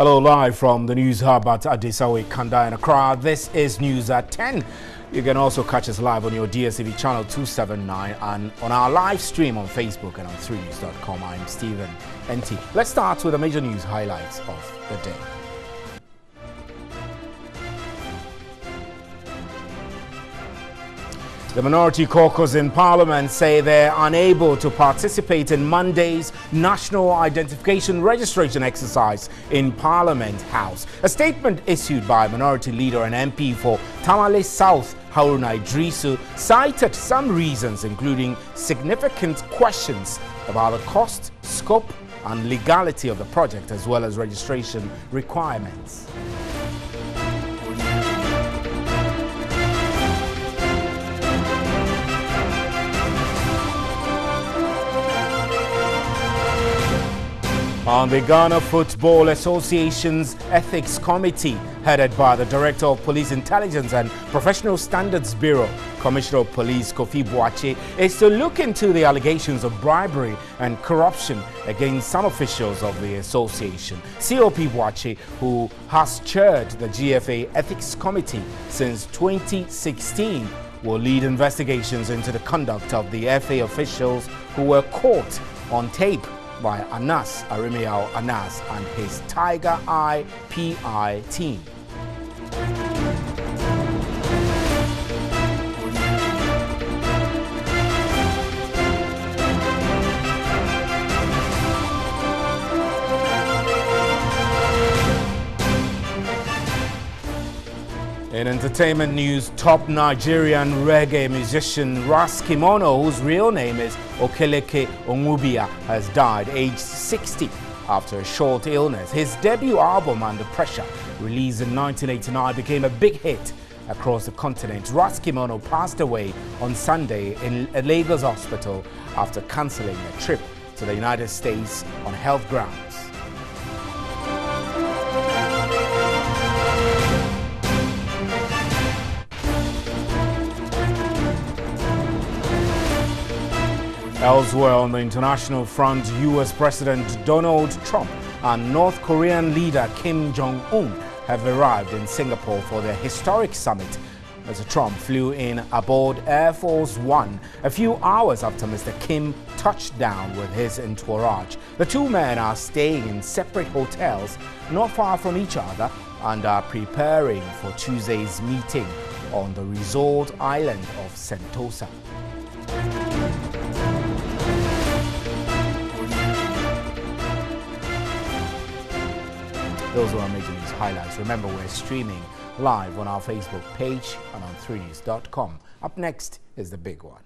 Hello, live from the News Hub at Adesawe, Kanda and Accra. This is News at 10. You can also catch us live on your DSTV channel 279 and on our live stream on Facebook and on 3news.com. I'm Stephen NT. Let's start with the major news highlights of the day. The Minority Caucus in Parliament say they're unable to participate in Monday's National Identification Registration exercise in Parliament House. A statement issued by Minority Leader and MP for Tamale South, Haruna Idrisu, cited some reasons, including significant questions about the cost, scope, and legality of the project, as well as registration requirements. On the Ghana Football Association's Ethics Committee, headed by the Director of Police Intelligence and Professional Standards Bureau, Commissioner of Police Kofi Boakye, is to look into the allegations of bribery and corruption against some officials of the association. COP Boakye, who has chaired the GFA Ethics Committee since 2016, will lead investigations into the conduct of the FA officials who were caught on tape by Anas Arimiao Anas and his Tiger Eye PI team. In entertainment news, top Nigerian reggae musician Ras Kimono, whose real name is Okeleke Onwubia, has died aged 60 after a short illness. His debut album, Under Pressure, released in 1989, became a big hit across the continent. Ras Kimono passed away on Sunday in a Lagos hospital after cancelling a trip to the United States on health grounds. Elsewhere on the international front, U.S. President Donald Trump and North Korean leader Kim Jong-un have arrived in Singapore for their historic summit. Mr. Trump flew in aboard Air Force One a few hours after Mr. Kim touched down with his entourage. The two men are staying in separate hotels not far from each other and are preparing for Tuesday's meeting on the resort island of Sentosa. Those are our major news highlights. Remember, we're streaming live on our Facebook page and on 3news.com. Up next is the big one.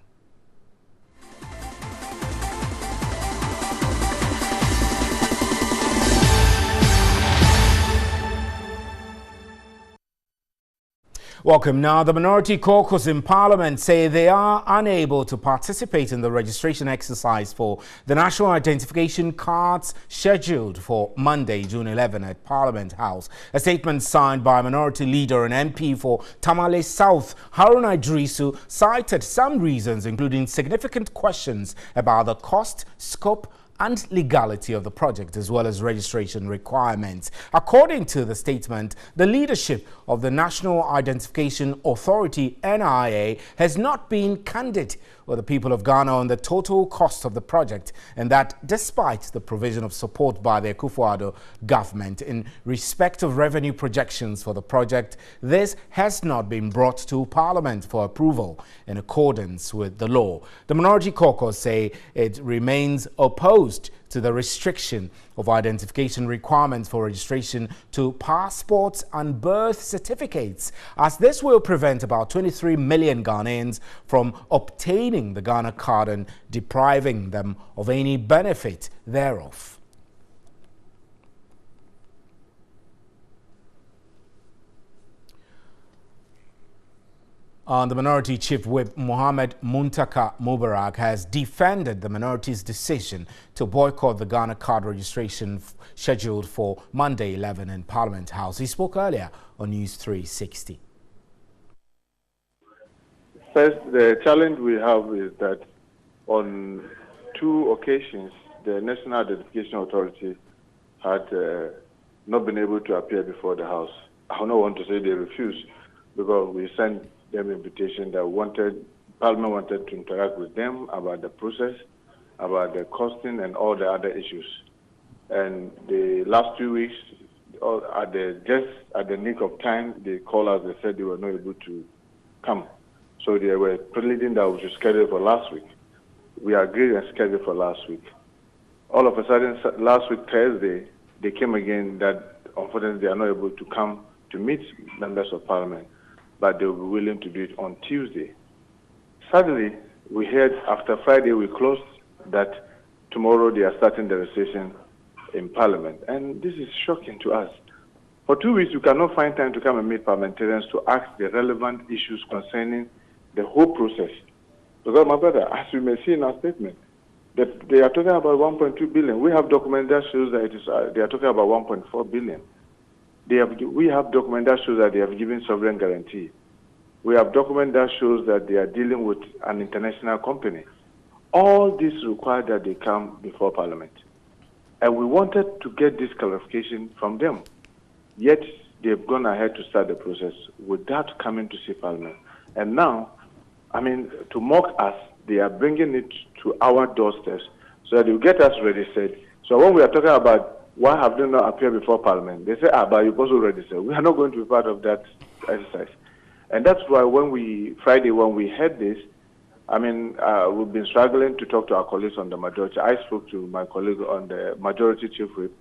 Welcome. Now, the Minority Caucus in Parliament say they are unable to participate in the registration exercise for the national identification cards scheduled for Monday, June 11 at Parliament House. A statement signed by Minority Leader and MP for Tamale South, Haruna Idrisu, cited some reasons, including significant questions about the cost, scope, and legality of the project, as well as registration requirements. According to the statement, the leadership of the National Identification Authority, NIA, has not been candid with the people of Ghana on the total cost of the project, and that despite the provision of support by the Akufo-Addo government in respect of revenue projections for the project, this has not been brought to Parliament for approval in accordance with the law. The Minority Caucus say it remains opposed to the restriction of identification requirements for registration to passports and birth certificates, as this will prevent about 23 million Ghanaians from obtaining the Ghana card and depriving them of any benefit thereof. The Minority Chief Whip Mohammed Muntaka Mubarak has defended the minority's decision to boycott the Ghana card registration scheduled for Monday 11 in Parliament House. He spoke earlier on News 360. First, the challenge we have is that on 2 occasions, the National Identification Authority had not been able to appear before the House. I don't want to say they refused, because we sent them invitation that Parliament wanted to interact with them about the process, about the costing and all the other issues. And the last 2 weeks, just at the nick of time, they called us, they said they were not able to come. So they were pleading that we should schedule for last week. We agreed and scheduled for last week. All of a sudden, last week, Thursday, they came again that unfortunately they are not able to come to meet members of Parliament, but they will be willing to do it on Tuesday. Suddenly, we heard after Friday we closed that tomorrow they are starting the session in Parliament. And this is shocking to us. For 2 weeks, you cannot find time to come and meet parliamentarians to ask the relevant issues concerning the whole process. Because, my brother, as you may see in our statement, that they are talking about 1.2 billion. We have document that shows that they are talking about 1.4 billion. We have document that shows that they have given sovereign guarantee. We have document that shows that they are dealing with an international company. All this require that they come before Parliament. And we wanted to get this clarification from them. Yet they've gone ahead to start the process without coming to see Parliament. And now, to mock us, they are bringing it to our doorsteps so that they will get us registered. So when we are talking about why have they not appeared before Parliament, they say, but you've also registered. We are not going to be part of that exercise. And that's why Friday, when we had this, we've been struggling to talk to our colleagues on the majority. I spoke to my colleague on the majority chief whip,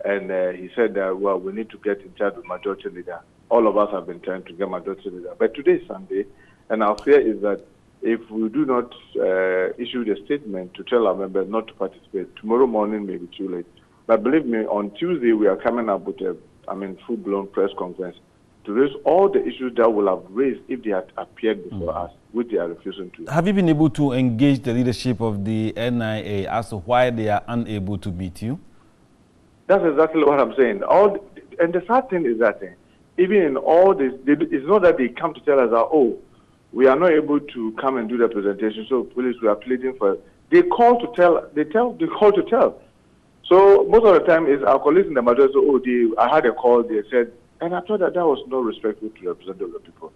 and he said that, we need to get in charge with majority leader. All of us have been trying to get majority leader. But today is Sunday, and our fear is that if we do not issue the statement to tell our members not to participate, tomorrow morning may be too late. But believe me, on Tuesday, we are coming up with a full-blown press conference to raise all the issues that will have raised if they had appeared before us, which they are refusing to. Have you been able to engage the leadership of the NIA as to why they are unable to meet you? That's exactly what I'm saying. And the sad thing is that even in all this, it's not that they come to tell us that, we are not able to come and do the presentation, so please, we are pleading for it. They call to tell. They call to tell. So most of the time, is our colleagues in the majority say, I had a call, they said, and I thought that was not respectful to represent the people.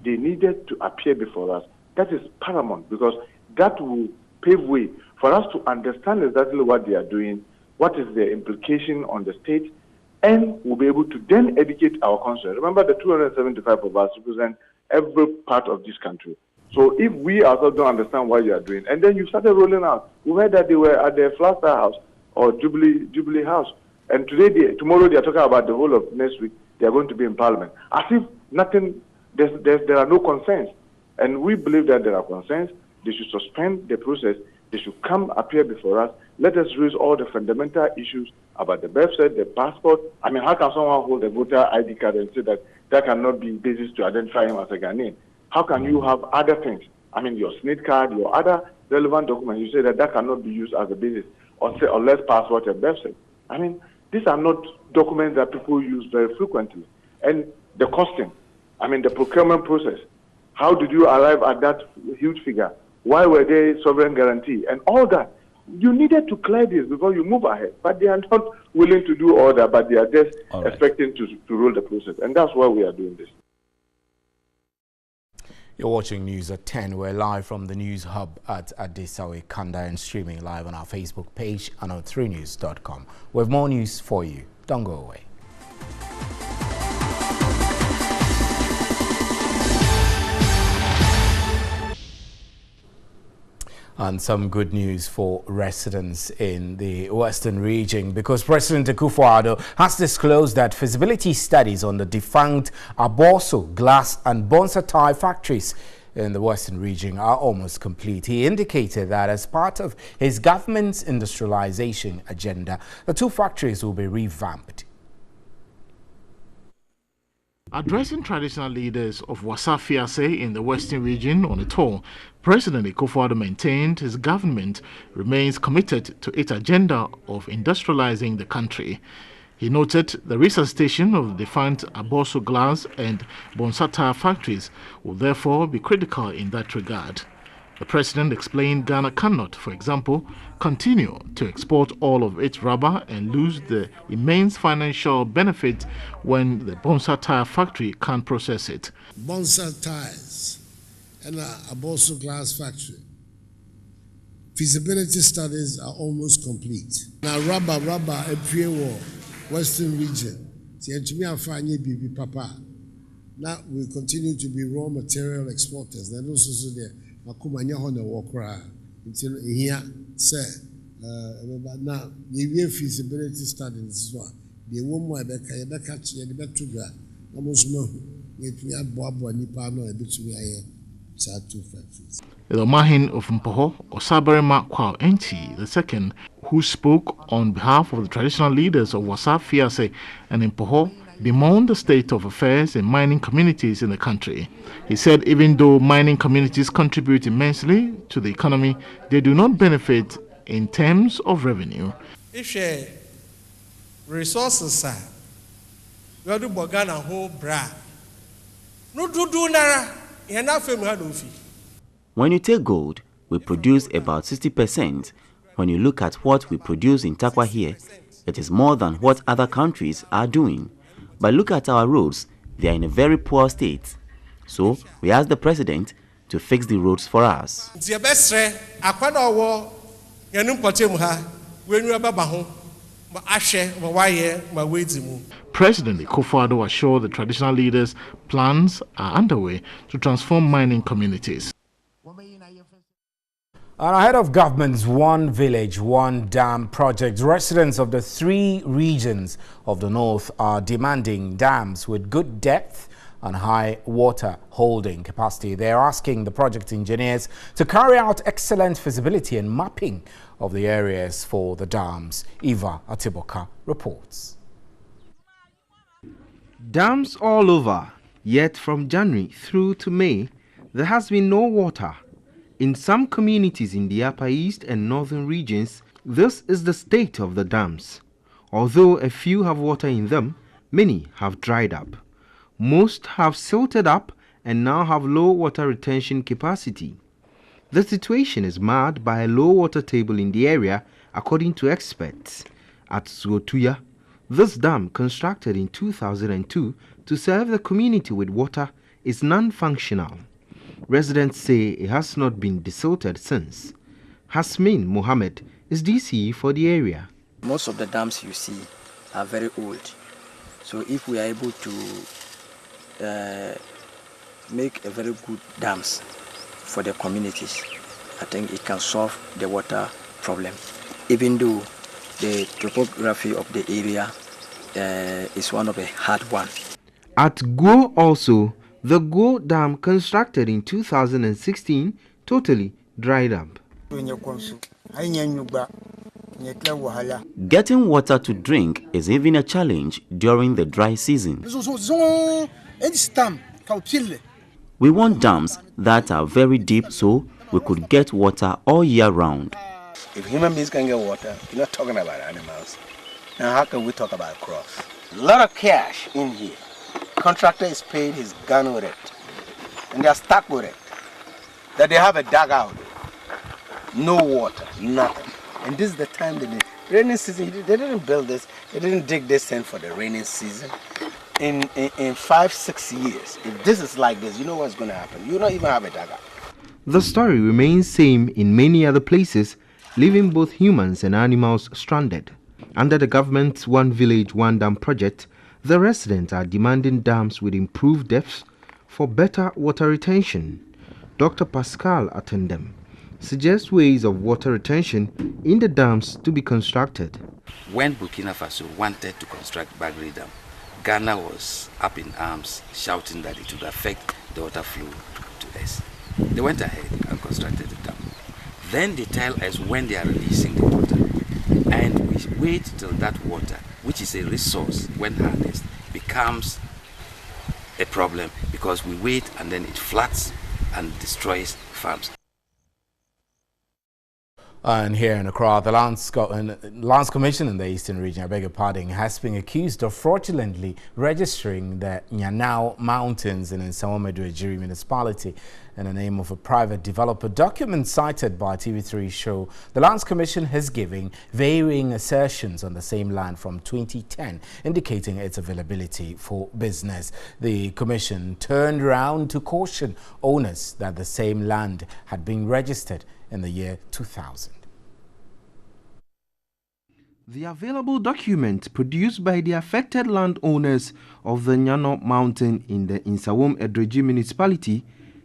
They needed to appear before us. That is paramount, because that will pave way for us to understand exactly what they are doing, what is the implication on the state, and we'll be able to then educate our constituents. Remember, the 275 of us represent every part of this country. So if we ourselves don't understand what you are doing, and then you started rolling out, we heard that they were at the Flagstaff House or Jubilee House, and tomorrow they are talking about the whole of next week, they are going to be in Parliament. As if nothing, there are no concerns. And we believe that there are concerns. They should suspend the process. They should come appear before us. Let us raise all the fundamental issues about the birth cert, the passport. How can someone hold a voter ID card and say that cannot be basis to identify him as a Ghanaian? How can you have other things? Your SNID card, your other relevant documents, you say that cannot be used as a basis, unless passport and birth cert. These are not documents that people use very frequently. And the costing, the procurement process, how did you arrive at that huge figure? Why were they sovereign guarantee? And all that. You needed to clear this before you move ahead. But they are not willing to do all that, but they are just expecting to roll the process. And that's why we are doing this. You're watching News at 10. We're live from the News Hub at Adesawe Kanda and streaming live on our Facebook page and on 3news.com. We have more news for you. Don't go away. And some good news for residents in the Western region, because President Akufo-Addo has disclosed that feasibility studies on the defunct Abosso glass and Bonsai factories in the Western region are almost complete. He indicated that as part of his government's industrialization agenda, the two factories will be revamped. Addressing traditional leaders of Wasa-Fiase in the Western region on a tour, President Akufo-Addo maintained his government remains committed to its agenda of industrializing the country. He noted the resuscitation of the defunct Abosso glass and Bonsai factories will therefore be critical in that regard. The president explained Ghana cannot, for example, continue to export all of its rubber and lose the immense financial benefit when the Bonsa Tire factory can't process it. Bonsa Tires and a Boso Glass factory. Feasibility studies are almost complete. Now rubber a pre-war Western region. Papa. Now we continue to be raw material exporters. Then also there. Makumanya hona wakra until here say now the feasibility studies is what the woman be catch the betuga almost no it we have boabo nipa no e betumi aye sa two factories. The Mahin of Mpoho, Osabarema Kwao Enti II, who spoke on behalf of the traditional leaders of Wassa Fiase and Mpoho, bemoaned the state of affairs in mining communities in the country. He said even though mining communities contribute immensely to the economy, they do not benefit in terms of revenue. If resources are, you do Bogana whole bra. No do nara, When you take gold, we produce about 60%. When you look at what we produce in Tarkwa here, it is more than what other countries are doing. But look at our roads, they are in a very poor state. So we asked the president to fix the roads for us. President Akufo-Addo assured the traditional leaders plans are underway to transform mining communities. And ahead of government's One Village, One Dam project, residents of the 3 regions of the north are demanding dams with good depth and high water holding capacity. They are asking the project engineers to carry out excellent feasibility and mapping of the areas for the dams. Eva Atiboka reports. Dams all over, yet from January through to May, there has been no water. In some communities in the Upper East and Northern regions, this is the state of the dams. Although a few have water in them, many have dried up. Most have silted up and now have low water retention capacity. The situation is marred by a low water table in the area, according to experts. At Zwotuya, this dam, constructed in 2002 to serve the community with water, is non-functional. Residents say it has not been desilted since. Hasmin Mohammed is DCE for the area. Most of the dams you see are very old. So if we are able to make a very good dams for the communities, I think it can solve the water problem. Even though the topography of the area is one of a hard one. At Go also, the Go Dam, constructed in 2016, totally dried up. Getting water to drink is even a challenge during the dry season. We want dams that are very deep so we could get water all year round. If human beings can get water, you're not talking about animals. Now how can we talk about crops? A lot of cash in here. Contractor is paid, he's gone with it. And they're stuck with it. That they have a dugout. No water, nothing. And this is the time that the rainy season, they didn't build this, they didn't dig this in for the rainy season. In 5-6 years, if this is like this, you know what's going to happen. You don't even have a dugout. The story remains same in many other places, leaving both humans and animals stranded. Under the government's One Village, One Dam project, the residents are demanding dams with improved depths for better water retention. Dr. Pascal Attendem suggests ways of water retention in the dams to be constructed. When Burkina Faso wanted to construct Bagri Dam, Ghana was up in arms shouting that it would affect the water flow to us. They went ahead and constructed the dam. Then they tell us when they are releasing the water. And we wait till that water, which is a resource when harnessed, becomes a problem because we wait and then it floods and destroys farms. And here in Accra, the Lands Commission in the Eastern Region, I beg your pardon, has been accused of fraudulently registering the Nyanao Mountains in Nsawamadwe Ejiri municipality in the name of a private developer. Documents cited by TV3 show the Lands Commission has given varying assertions on the same land from 2010, indicating its availability for business. The Commission turned around to caution owners that the same land had been registered in the year 2000. The available document produced by the affected landowners of the Nyano Mountain in the Nsawam Edreji municipality,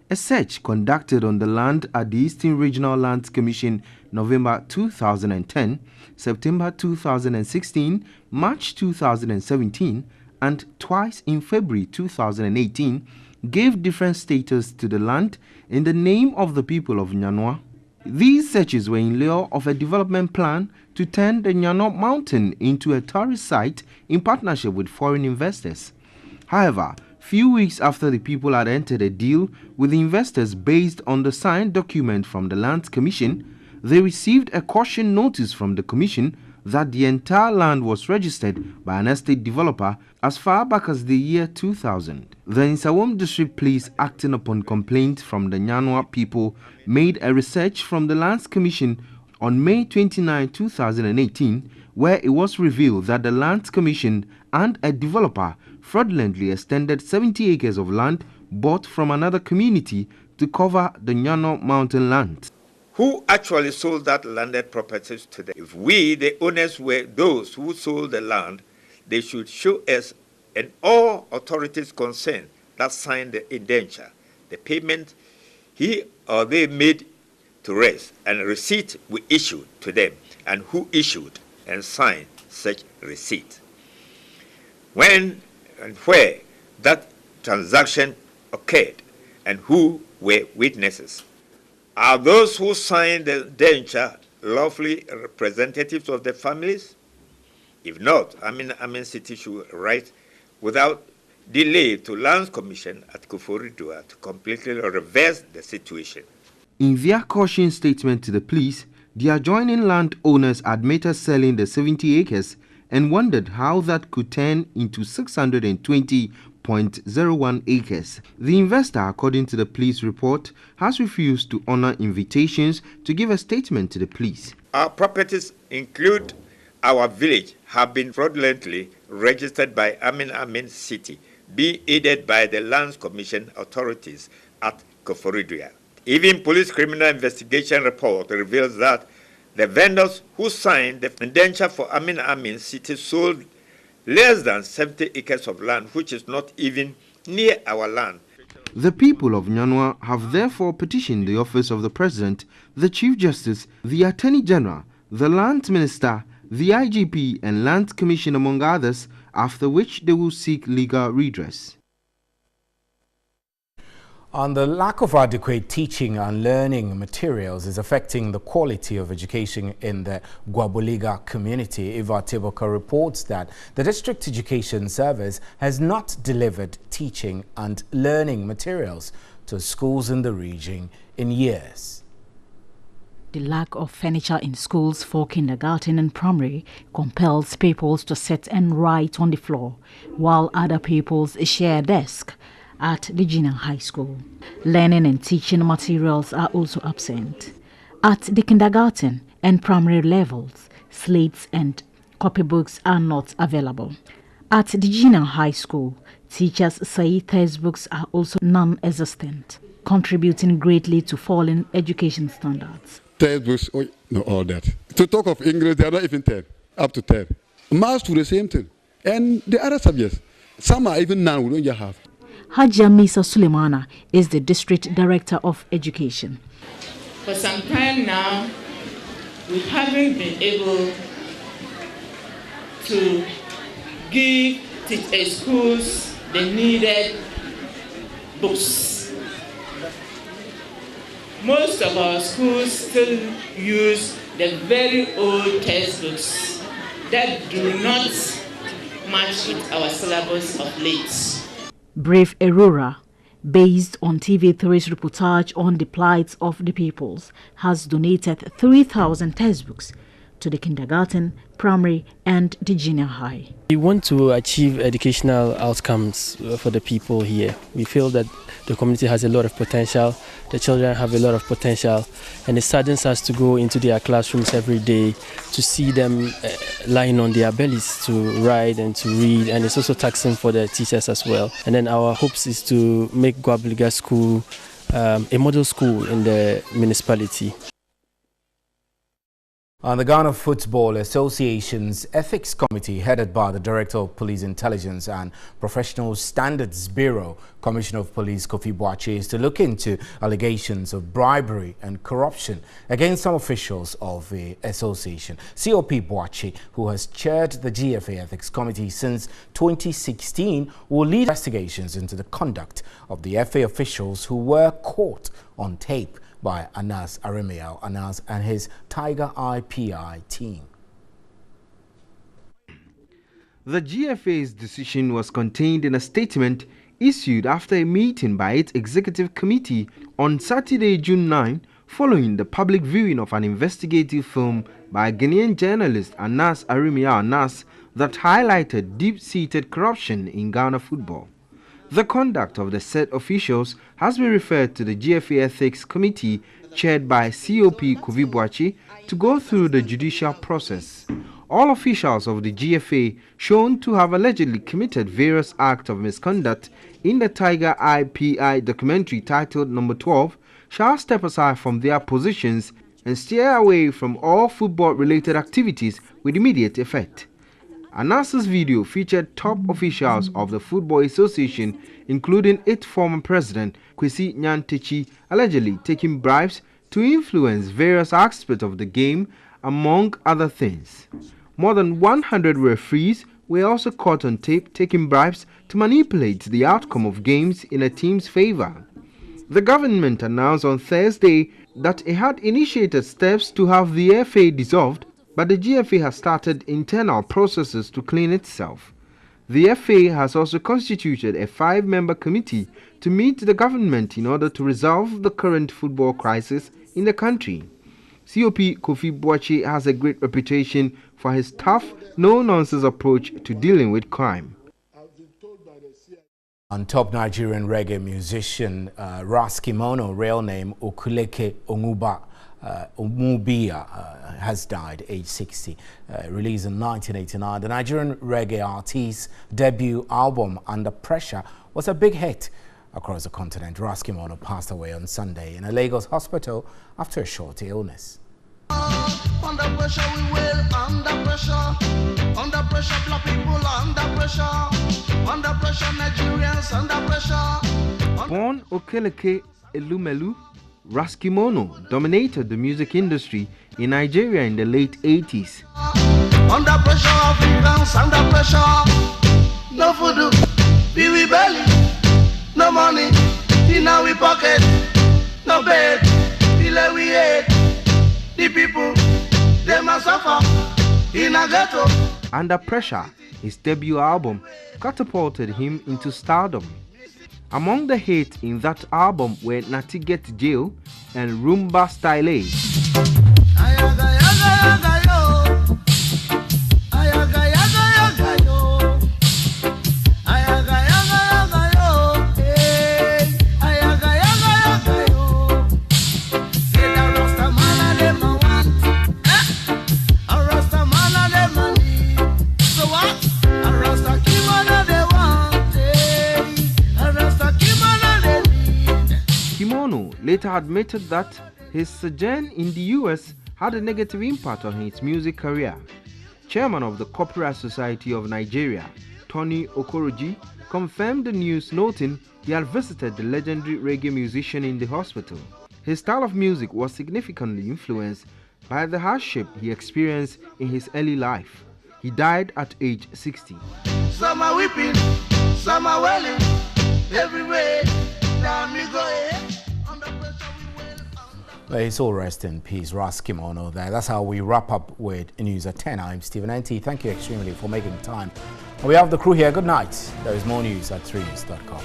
a search conducted on the land at the Eastern Regional Lands Commission November 2010, September 2016, March 2017, and twice in February 2018, gave different status to the land in the name of the people of Nyanoa. These searches were in lieu of a development plan to turn the Nyano Mountain into a tourist site in partnership with foreign investors. However, few weeks after the people had entered a deal with the investors based on the signed document from the Lands Commission, they received a caution notice from the Commission that the entire land was registered by an estate developer as far back as the year 2000. The Nsawam District Police, acting upon complaints from the Nyanoa people, made a research from the Lands Commission on May 29, 2018, where it was revealed that the Lands Commission and a developer fraudulently extended 70 acres of land bought from another community to cover the Nyano Mountain land. Who actually sold that landed properties to them? If we, the owners, were those who sold the land, they should show us and all authorities concerned that signed the indenture the payment he or they made to us and receipt we issued to them, and who issued and signed such receipt. When and where that transaction occurred and who were witnesses. Are those who signed the indenture lawfully representatives of the families? If not, Amin City should write without delay to Lands Commission at Koforidua to completely reverse the situation. In their caution statement to the police, the adjoining landowners admitted selling the 70 acres and wondered how that could turn into 620.01 acres. The investor, according to the police report, has refused to honor invitations to give a statement to the police. Our properties include our village have been fraudulently registered by Amin City, be aided by the Lands Commission authorities at Koforidua. Even police criminal investigation report reveals that the vendors who signed the indenture for Amin City sold less than 70 acres of land, which is not even near our land. The people of Nyanoa have therefore petitioned the office of the President, the Chief Justice, the Attorney General, the Land Minister, the IGP and Land Commission, among others, after which they will seek legal redress. On the lack of adequate teaching and learning materials is affecting the quality of education in the Guaboliga community. Eva Teboka reports that the District Education Service has not delivered teaching and learning materials to schools in the region in years. The lack of furniture in schools for kindergarten and primary compels pupils to sit and write on the floor, while other pupils share a desk at the junior high school. Learning and teaching materials are also absent. At the kindergarten and primary levels, slates and copybooks are not available. At the junior high school, teachers say textbooks are also non-existent, contributing greatly to falling education standards. Textbooks, no, all that. To talk of English, they are not even 10, up to 10. Maths do the same thing. And the other subjects, some are even now we don't just have. Hajia Misa Sulemana is the District Director of Education. For some time now, we haven't been able to give schools the needed books. Most of our schools still use the very old textbooks that do not match with our syllabus of late. Brave Aurora, based on TV3's reportage on the plight of the peoples, has donated 3,000 textbooks to the kindergarten, primary and the junior high. We want to achieve educational outcomes for the people here. We feel that the community has a lot of potential, the children have a lot of potential, and it saddens us to go into their classrooms every day to see them lying on their bellies to write and to read, and it's also taxing for the teachers as well. And then our hopes is to make Gwabaliga School a model school in the municipality. On the Ghana Football Association's Ethics Committee, headed by the Director of Police Intelligence and Professional Standards Bureau, Commissioner of Police Kofi Boakye, is to look into allegations of bribery and corruption against some officials of the association. COP Boakye, who has chaired the GFA Ethics Committee since 2016, will lead investigations into the conduct of the FA officials who were caught on tape by Anas Arimiao, Anas and his Tiger IPI team. The GFA's decision was contained in a statement issued after a meeting by its executive committee on Saturday, June 9, following the public viewing of an investigative film by Ghanaian journalist Anas Arimiao Anas that highlighted deep-seated corruption in Ghana football. The conduct of the said officials has been referred to the GFA Ethics Committee, chaired by COP Kofi Boakye, to go through the judicial process. All officials of the GFA shown to have allegedly committed various acts of misconduct in the Tiger IPI documentary titled Number 12 shall step aside from their positions and steer away from all football-related activities with immediate effect. Anas's video featured top officials of the Football Association, including its former president, Kwesi Nyantechi, allegedly taking bribes to influence various aspects of the game, among other things. More than 100 referees were also caught on tape taking bribes to manipulate the outcome of games in a team's favor. The government announced on Thursday that it had initiated steps to have the FA dissolved, but the GFA has started internal processes to clean itself. The FA has also constituted a 5-member committee to meet the government in order to resolve the current football crisis in the country. COP Kofi Boakye has a great reputation for his tough, no-nonsense approach to dealing with crime. On top Nigerian reggae musician Ras Kimono, real name Okuleke Omubia, has died, age 60. Released in 1989, the Nigerian reggae artist's debut album, Under Pressure, was a big hit across the continent. Ras Kimono passed away on Sunday in a Lagos hospital after a short illness. Under pressure we will, under pressure black people, under pressure Nigerians, under pressure. Born Okeleke Elumelu, Ras Kimono dominated the music industry in Nigeria in the late 80s. Under pressure Africans, under pressure. No food, we belly. No money in our pocket. No bed, till we ate. The people, they must suffer in a ghetto. Under Pressure, his debut album, catapulted him into stardom. Among the hits in that album were Natty Get Jail and Rumba Style. Kimono later admitted that his sojourn in the US had a negative impact on his music career. Chairman of the Copyright Society of Nigeria, Tony Okoroji, confirmed the news, noting he had visited the legendary reggae musician in the hospital. His style of music was significantly influenced by the hardship he experienced in his early life. He died at age 60. Some are weeping, some are wailing, everywhere. Now me go ahead. Well, it's all rest in peace, Ras Kimono there. That's how we wrap up with News at 10. I'm Stephen Enti. Thank you extremely for making time. On behalf of the crew here, good night. There is more news at 3news.com.